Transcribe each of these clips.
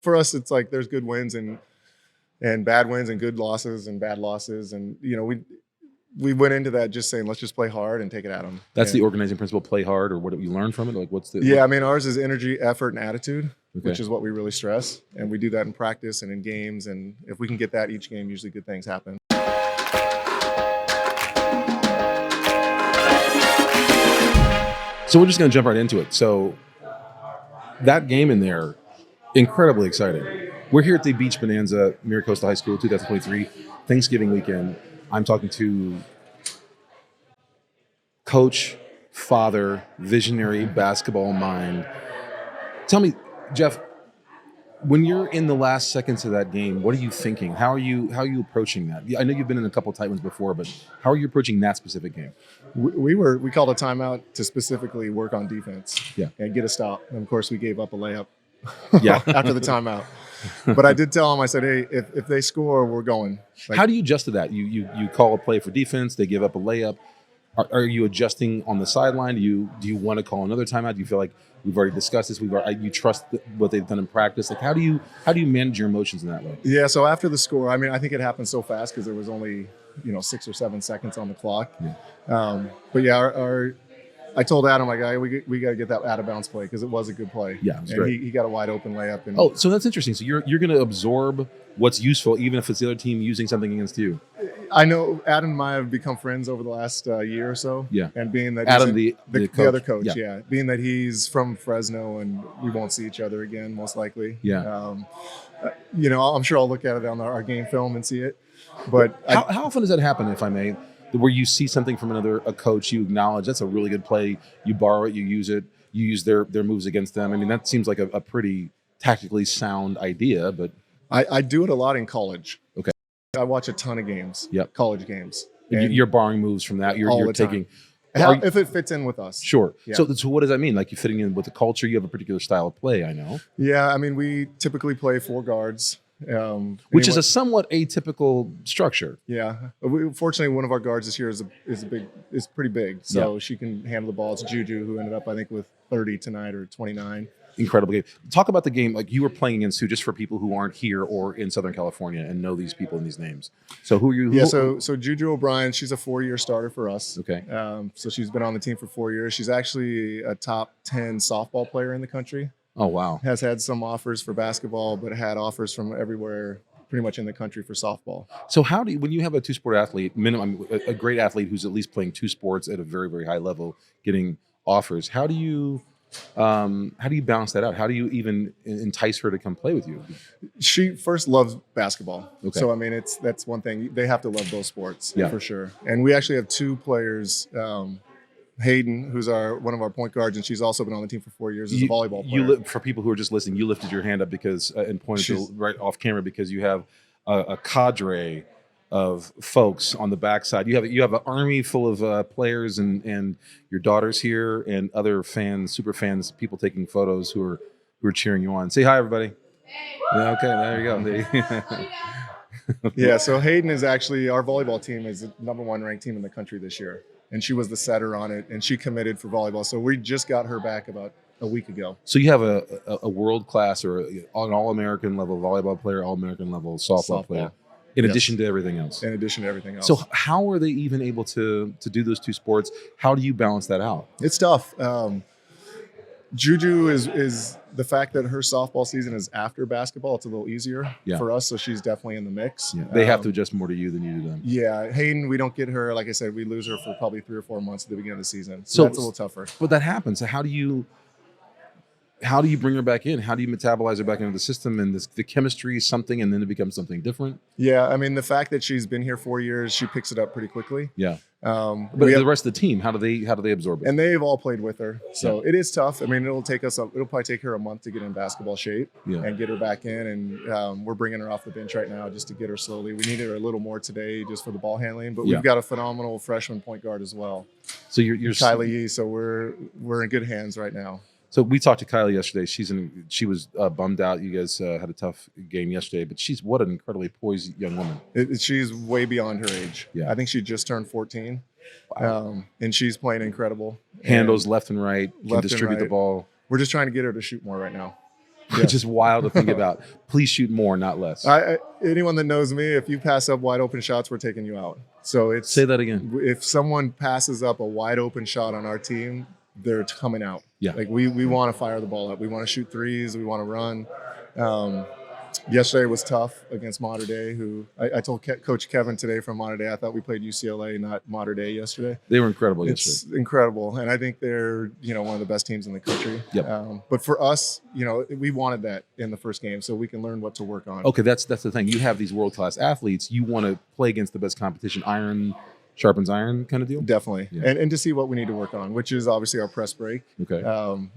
for us, it's like there's good wins and bad wins and good losses and bad losses. And, we went into that just saying, let's just play hard and take it at them. That's the organizing principle, play hard, or what do you learn from it? Like I mean, ours is energy, effort, and attitude, which is what we really stress. And we do that in practice and in games. And if we can get that each game, usually good things happen. So we're just going to jump right into it. So that game in there, incredibly exciting. We're here at the Beach Bonanza, Miracosta High School, 2023, Thanksgiving weekend. I'm talking to coach, father, visionary basketball mind. Tell me, Jeff, when you're in the last seconds of that game, what are you thinking? How are you approaching that? I know you've been in a couple of tight ones before, but how are you approaching that specific game? We called a timeout to specifically work on defense and get a stop. And of course, we gave up a layup after the timeout. But I did tell them, I said, hey, if they score, we're going. How do you adjust to that? You call a play for defense, they give up a layup. Are you adjusting on the sideline? Do you want to call another timeout? Do you feel like we've already discussed this? You trust what they've done in practice? Like how do you manage your emotions in that way? Yeah. So after the score, I mean, I think it happened so fast because there was only 6 or 7 seconds on the clock. Yeah. But yeah, I told Adam, like, we got to get that out of bounds play because it was a good play. Yeah, it was great. He got a wide open layup. So that's interesting. So you're going to absorb what's useful, even if it's the other team using something against you. I know Adam and I have become friends over the last year or so. Yeah. And being that Adam, the other coach, yeah. Being that he's from Fresno and we won't see each other again, most likely. Yeah. I'm sure I'll look at it on our game film and see it. But how often does that happen, if I may? Where you see something from a coach, you acknowledge that's a really good play, you borrow it, you use it, you use their moves against them. I mean, that seems like a pretty tactically sound idea, but I do it a lot in college. Okay. I watch a ton of games, college games. And you're borrowing moves from that. You're taking if it fits in with us. Sure. Yeah. So what does that mean? Like you fitting in with the culture, you have a particular style of play, I know. Yeah, I mean, we typically play 4 guards. Which is a somewhat atypical structure. Yeah. Fortunately, one of our guards this year is pretty big, so she can handle the ball. It's Juju, who ended up, I think, with 30 tonight or 29. Incredible game. Talk about the game. Like you were playing against who, just for people who aren't here or in Southern California and know these people and these names. So who are you? Yeah, so Juju O'Brien, she's a 4-year starter for us. Okay. So she's been on the team for 4 years. She's actually a top 10 softball player in the country. Oh, wow. Has had some offers for basketball, but had offers from everywhere pretty much in the country for softball. So how do you, when you have a 2-sport athlete, minimum, a great athlete who's at least playing 2 sports at a very, very high level, getting offers, how do you balance that out? How do you even entice her to come play with you? She first loves basketball. Okay. So, I mean, that's one thing. They have to love both sports for sure. And we actually have 2 players, Hayden, who's one of our point guards, and she's also been on the team for 4 years as a volleyball player. For people who are just listening, you lifted your hand up because and pointed to right off camera because you have a cadre of folks on the backside. You have an army full of players and your daughter's here and other fans, super fans, people taking photos who are cheering you on. Say hi, everybody. Yeah, okay, there you go. Yeah, so Hayden is actually, our volleyball team is the #1 ranked team in the country this year. And she was the setter on it, and she committed for volleyball. So we just got her back about a week ago. So you have a world-class or an all-American level volleyball player, all-American level softball player, in addition to everything else. In addition to everything else. So how are they even able to do those 2 sports? How do you balance that out? It's tough. Juju is the fact that her softball season is after basketball. It's a little easier for us, so she's definitely in the mix. Yeah. They have to adjust more to you than you do them. Yeah, Hayden, we don't get her. Like I said, we lose her for probably 3 or 4 months at the beginning of the season, so that's a little tougher. But that happens. So how do you bring her back in? How do you metabolize her back into the system? And the chemistry is something, and then it becomes something different. Yeah, I mean, the fact that she's been here 4 years, she picks it up pretty quickly. Yeah. But the rest of the team, how do they absorb it? And they've all played with her, so it is tough. I mean, it'll probably take her a month to get in basketball shape and get her back in. And we're bringing her off the bench right now just to get her slowly. We needed her a little more today just for the ball handling, but we've got a phenomenal freshman point guard as well. So you're Kylie Yee. So we're in good hands right now. So we talked to Kylie yesterday. She was bummed out. You guys had a tough game yesterday, but what an incredibly poised young woman. She's way beyond her age. Yeah. I think she just turned 14. Wow. And she's playing incredible. Handles left and right, can distribute the ball. We're just trying to get her to shoot more right now. which is wild to think about. Please shoot more, not less. Anyone that knows me, if you pass up wide open shots, we're taking you out. So it's say that again. If someone passes up a wide open shot on our team, they're coming out. Yeah, like we want to fire the ball up. We want to shoot threes. We want to run. Yesterday was tough against Mater Dei, who I told Coach Kevin today from Mater Dei, I thought we played UCLA, not Mater Dei yesterday. They were incredible yesterday. It's incredible. And I think they're, one of the best teams in the country. Yep. But for us, we wanted that in the first game so we can learn what to work on. Okay, that's the thing. You have these world-class athletes. You want to play against the best competition. Iron sharpens iron kind of deal? Definitely. Yeah. And to see what we need to work on, which is obviously our press break. Okay.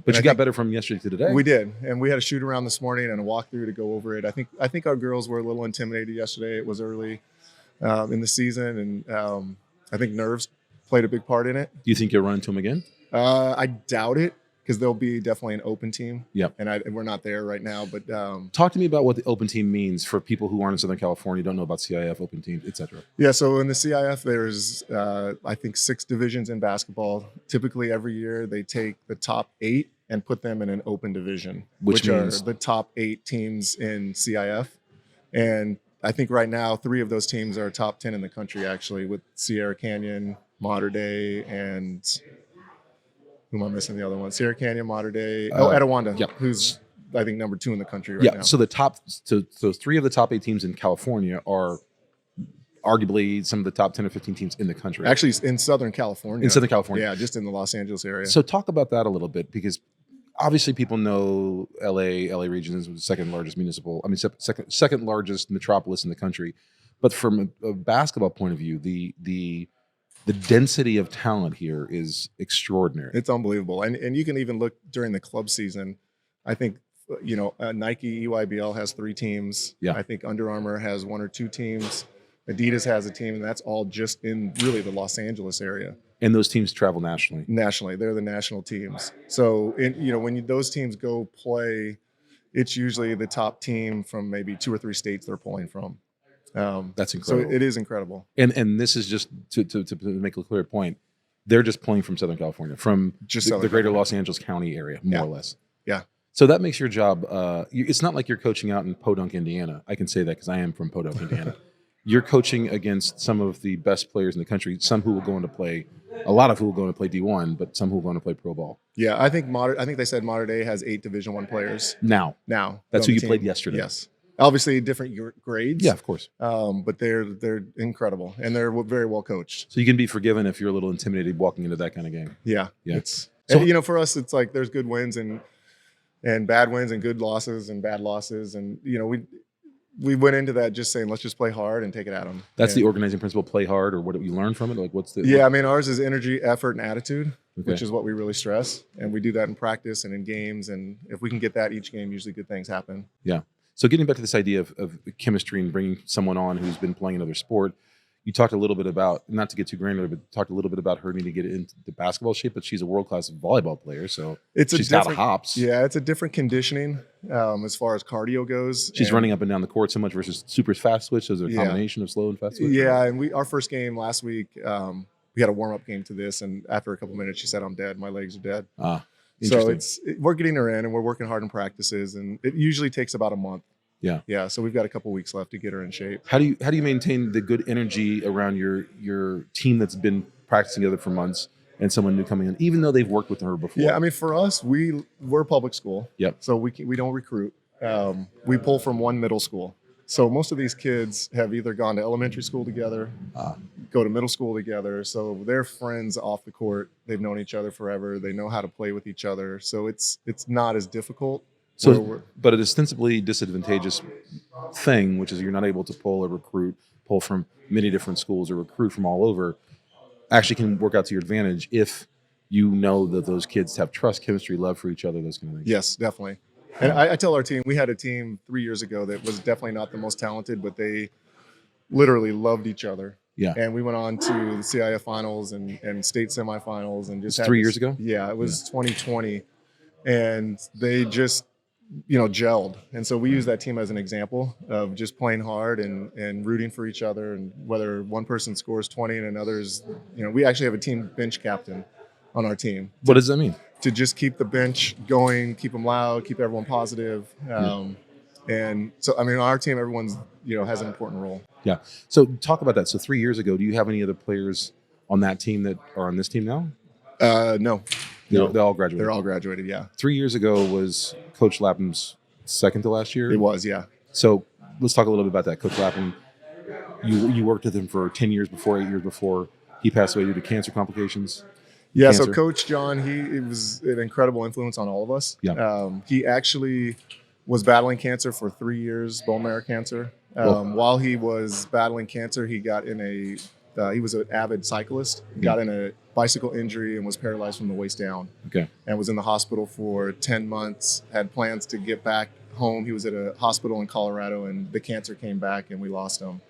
But you got better from yesterday to today. We did. And we had a shoot around this morning and a walkthrough to go over it. I think our girls were a little intimidated yesterday. It was early in the season. And I think nerves played a big part in it. Do you think you'll run into them again? I doubt it, because they'll be definitely an open team. Yep. And we're not there right now. But talk to me about what the open team means for people who aren't in Southern California, don't know about CIF, open teams, et cetera. Yeah, so in the CIF, there's, I think, 6 divisions in basketball. Typically, every year, they take the top 8 and put them in an open division, which means are the top 8 teams in CIF. And I think right now, 3 of those teams are top 10 in the country, actually, with Sierra Canyon, Mater Dei, and who am I missing the other one? Sierra Canyon, Mater Dei, Etiwanda, yep. Who's, I think, number 2 in the country right now. So those 3 of the top 8 teams in California are arguably some of the top 10 or 15 teams in the country. Actually, in Southern California. In Southern California. Yeah, just in the Los Angeles area. So talk about that a little bit, because obviously people know LA region is the second largest second largest metropolis in the country. But from a basketball point of view, the density of talent here is extraordinary. It's unbelievable. And you can even look during the club season. I think, Nike EYBL has 3 teams. Yeah. I think Under Armour has 1 or 2 teams. Adidas has a team, and that's all just in really the Los Angeles area. And those teams travel nationally. Nationally. They're the national teams. So, when those teams go play, it's usually the top team from maybe 2 or 3 states they're pulling from. That's incredible. So it is incredible. And this is just to make a clear point. They're just playing from Southern California, from just the greater Los Angeles County area, more or less. Yeah. So that makes your job. It's not like you're coaching out in Podunk, Indiana. I can say that because I am from Podunk, Indiana. You're coaching against some of the best players in the country. Some who will go into play, a lot of who will go into play D1, but some who will go into play pro ball. Yeah, I think they said Mater Dei has 8 Division I players now. That's who you played yesterday. Yes. Obviously, different grades. Yeah, of course. But they're incredible, and they're very well coached. So you can be forgiven if you're a little intimidated walking into that kind of game. Yeah. For us, it's like there's good wins and bad wins, and good losses and bad losses, and we went into that just saying let's just play hard and take it at them. That's the organizing principle: play hard, or what you learn from it. Like what's the? Yeah, ours is energy, effort, and attitude, which is what we really stress, and we do that in practice and in games, and if we can get that each game, usually good things happen. Yeah. So getting back to this idea of chemistry and bringing someone on who's been playing another sport, you talked a little bit about, not to get too granular, but talked a little bit about her needing to get into the basketball shape, but she's a world-class volleyball player, so she's got hops. Yeah, it's a different conditioning as far as cardio goes. She's running up and down the court so much versus super fast switch. So is there a combination of slow and fast switch? Yeah, and our first game last week, we had a warm-up game to this, and after a couple minutes, she said, "I'm dead. My legs are dead." So we're getting her in, and we're working hard in practices, and it usually takes about a month. Yeah. So we've got a couple weeks left to get her in shape. How do you maintain the good energy around your team that's been practicing together for months and someone new coming in, even though they've worked with her before? Yeah, for us, we're public school. Yep. So we don't recruit. We pull from one middle school. So most of these kids have either gone to elementary school together, go to middle school together. So they're friends off the court. They've known each other forever. They know how to play with each other. So it's not as difficult. So, but an ostensibly disadvantageous thing, which is you're not able to pull from many different schools or recruit from all over, actually can work out to your advantage if you know that those kids have trust, chemistry, love for each other, those kind of things. Yes, definitely. And I tell our team, we had a team 3 years ago that was definitely not the most talented, but they literally loved each other. Yeah. And we went on to the CIF finals and state semifinals and just 3 years ago? Yeah, it was 2020. And they just gelled. And so we use that team as an example of just playing hard and rooting for each other. And whether one person scores 20 and another's, we actually have a team bench captain on our team. What does that mean? To just keep the bench going, keep them loud, keep everyone positive. And so, I mean, on our team, everyone's, has an important role. Yeah. So talk about that. So 3 years ago, do you have any other players on that team that are on this team now? No. They all graduated. They're all graduated, yeah. 3 years ago was Coach Lapham's second to last year? It was, yeah. So let's talk a little bit about that. Coach Lapham, you worked with him for 10 years before, 8 years before. He passed away due to cancer complications. Yeah, Cancer. So Coach John, he was an incredible influence on all of us. Yeah. He actually was battling cancer for 3 years, bone marrow cancer. While he was battling cancer, he got in he was an avid cyclist, got in a bicycle injury and was paralyzed from the waist down. Okay. And was in the hospital for 10 months, had plans to get back home. He was at a hospital in Colorado and the cancer came back and we lost him.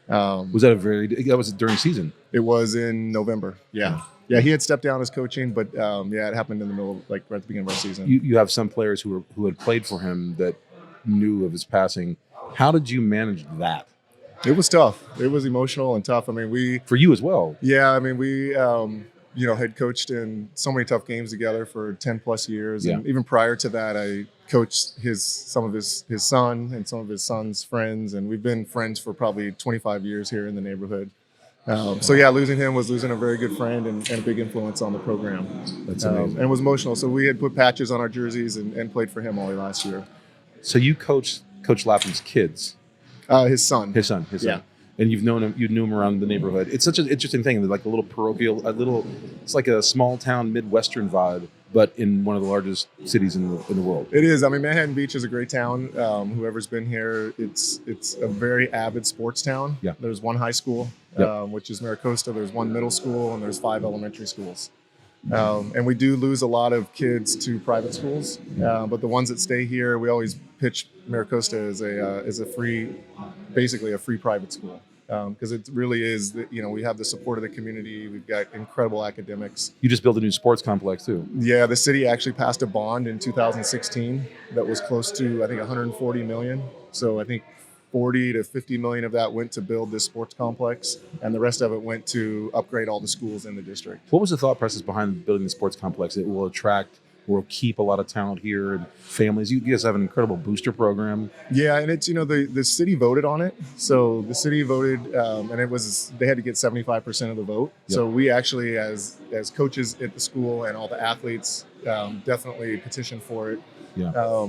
Was that that was during season? It was in November. Yeah. Yeah, he had stepped down as coaching, but it happened in the middle, right at the beginning of our season. You have some players who had played for him that knew of his passing. How did you manage that? It was tough. It was emotional and tough. I mean, for you as well. Yeah, I mean, we had coached in so many tough games together for 10 plus years, and even prior to that, I coached some of his son and some of his son's friends, and we've been friends for probably 25 years here in the neighborhood. Losing him was losing a very good friend and a big influence on the program. That's amazing. And it was emotional. So we had put patches on our jerseys and played for him all last year. So you coached Coach Lapham's kids? His son. His son. Yeah. And you knew him around the neighborhood. It's such an interesting thing, like a little parochial, it's like a small town Midwestern vibe, but in one of the largest cities in the world. It is. I mean, Manhattan Beach is a great town. Whoever's been here, it's a very avid sports town. Yeah. There's one high school, which is Maricosta. There's one middle school, and there's 5 elementary schools. And we do lose a lot of kids to private schools, but the ones that stay here, we always pitch Maricosta as basically a free private school. Because it really is, we have the support of the community. We've got incredible academics. You just built a new sports complex too. Yeah, the city actually passed a bond in 2016 that was close to, I think, 140 million. So I think 40 to 50 million of that went to build this sports complex, and the rest of it went to upgrade all the schools in the district. What was the thought process behind building the sports complex? It will keep a lot of talent here and families. You guys have an incredible booster program. Yeah, and it's, the city voted on it. So the city voted, and they had to get 75% of the vote. Yep. So we actually, as coaches at the school and all the athletes, definitely petitioned for it. Yeah.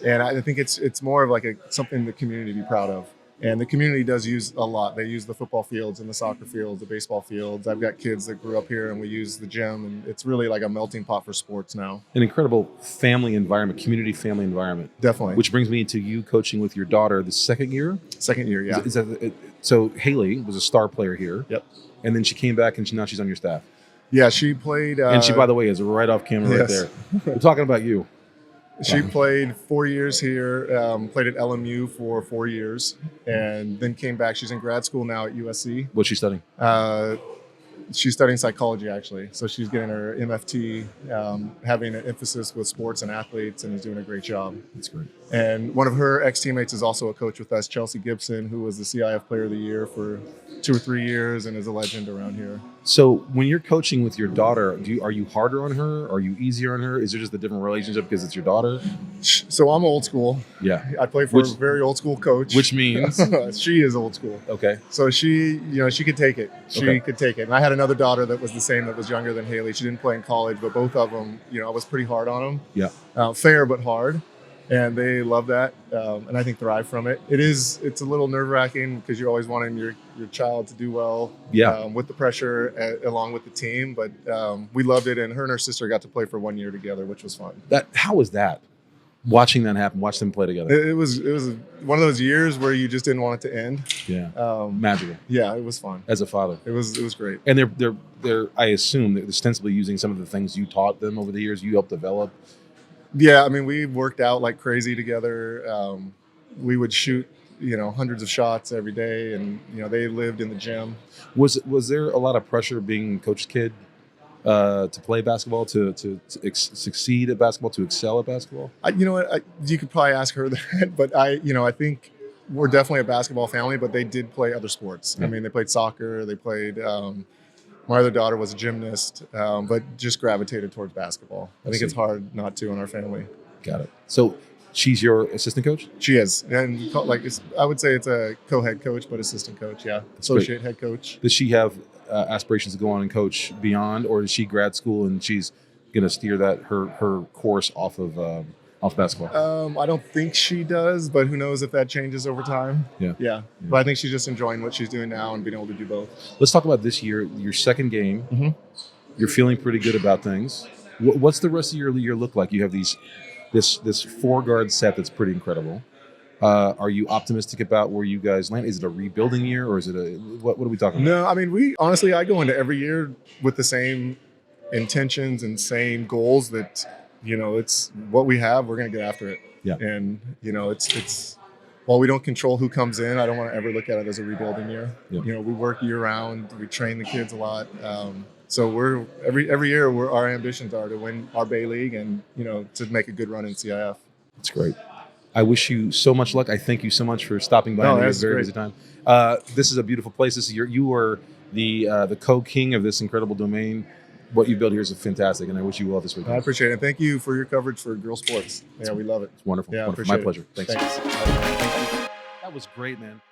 And I think it's more of like something the community to be proud of. And the community does use a lot. They use the football fields and the soccer fields, the baseball fields. I've got kids that grew up here and we use the gym, and it's really like a melting pot for sports now. An incredible family environment, community family environment. Definitely. Which brings me to you coaching with your daughter the second year? Second year, yeah. So Haley was a star player here. Yep. And then she came back and now she's on your staff. Yeah, she played. And she, by the way, is right off camera right there. We're talking about you. She played 4 years here, played at LMU for 4 years, and then came back. She's in grad school now at USC. What's she studying? She's studying psychology, actually. So she's getting her MFT, having an emphasis with sports and athletes, and is doing a great job. That's great. And one of her ex-teammates is also a coach with us, Chelsea Gibson, who was the CIF Player of the Year for 2 or 3 years and is a legend around here. So when you're coaching with your daughter, are you harder on her? Are you easier on her? Is there just a different relationship because it's your daughter? So I'm old school. Yeah. I play for a very old school coach. Which means? She is old school. Okay. So she could take it. She could take it. And I had another daughter that was the same, that was younger than Haley. She didn't play in college, but both of them, I was pretty hard on them. Yeah. Fair but hard. And they love that, and I think thrive from it. It's a little nerve-wracking because you're always wanting your child to do well with the pressure along with the team. But we loved it, and her and her sister got to play for 1 year together, which was fun. How was that? Watching that happen, watch them play together. It was one of those years where you just didn't want it to end. Yeah, magical. Yeah, it was fun. As a father, it was great. And they're I assume they're ostensibly using some of the things you taught them over the years. You helped develop. Yeah, I mean, we worked out like crazy together. We would shoot, hundreds of shots every day, and they lived in the gym. Was there a lot of pressure being coach's kid to play basketball, to succeed at basketball, to excel at basketball? You could probably ask her that, but I think we're definitely a basketball family. But they did play other sports. Yeah. I mean, they played soccer, they played My other daughter was a gymnast, but just gravitated towards basketball. I think it's hard not to in our family. Got it. So she's your assistant coach? She is, and I would say it's a co-head coach, but assistant coach, yeah, associate head coach. Does she have aspirations to go on and coach beyond, or is she grad school and she's going to steer that her course off basketball? I don't think she does, but who knows if that changes over time. Yeah. But I think she's just enjoying what she's doing now and being able to do both. Let's talk about this year, your second game. Mm-hmm. You're feeling pretty good about things. What's the rest of your year look like? You have this 4-guard set that's pretty incredible. Are you optimistic about where you guys land? Is it a rebuilding year, or is it what are we talking about? No, I mean, I go into every year with the same intentions and same goals that, it's what we have, we're going to get after it. Yeah. And, it's while we don't control who comes in, I don't want to ever look at it as a rebuilding year. Yeah. We work year round, we train the kids a lot. So we're every year our ambitions are to win our Bay League and, to make a good run in CIF. That's great. I wish you so much luck. I thank you so much for stopping by at a very busy time. This is a beautiful place. You are the co-king of this incredible domain. What you built here is fantastic, and I wish you well this weekend. I appreciate it. Thank you for your coverage for girl sports. Yeah, we love it. It's wonderful. Yeah, wonderful. My pleasure. Thanks. Thanks. That was great, man.